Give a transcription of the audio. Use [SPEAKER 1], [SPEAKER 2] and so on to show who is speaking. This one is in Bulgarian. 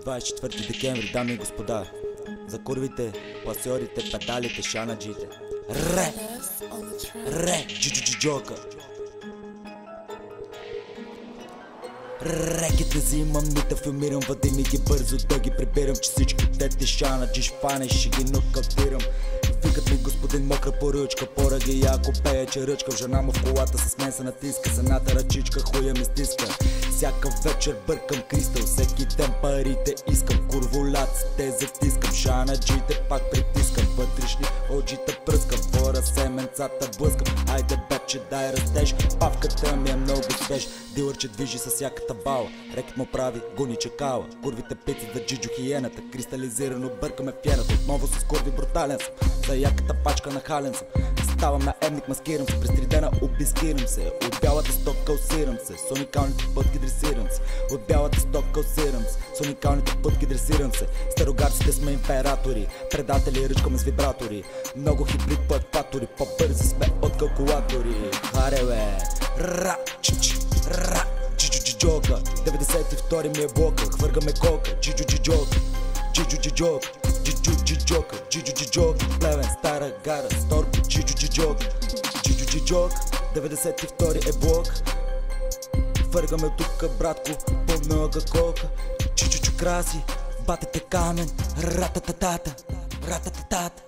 [SPEAKER 1] 24 декември, дами и господа, за курвите, пасьорите, педалите, шанаджите. Ре, джиджиджока. Реките взимам, нита филмирам, въди ми ги бързо да ги прибирам, че всички те шанаджи шпане, ще ги нокаутирам. Викат ми господин мокра поръчка, пораги яко пее, че ръчка. Жена му в колата с мен се натиска, с едната ръчичка хуя ми стиска. Всяка вечер бъркам кристал, всеки ден парите искам. Курволяците затискам, шанаджите пак притискам. Вътрешни оджита пръскам, вора семенцата блъскам. Айде бебче дай растеж, павката ми е много свеж. Дилърче движи със всяката бала, рекет му прави гони чекала. Курвите пици да джиджо хиената, кристализирано бъркаме фената. Отново с курви брутален съм, за яката пачка на хален съм. Ставам на емник, маскирам се, през 3 дена обискирам се. От бялата стока усирам се, с уникалните пътки дресирам се. От бялата стока усирам се, с уникалните пътки дресирам се. Старогарците сме императори, предатели ръчкаме с вибратори. Много хибрид пътпатори, по-бързи сме от калкулатори. Хареве, ра, чич, ра, джиджиджока. 92 ми е блока, хвъргаме колка, джиджиджока. Джиджиджока, джиджиджока, джиджиджока. Плевен, Стара гара, Сторко, джиджиджока. Джиджиджока, 92 е блок. Хвъргаме тука, братко, по много колка. Чичичо краси, батете камен, ратататата, ратататата.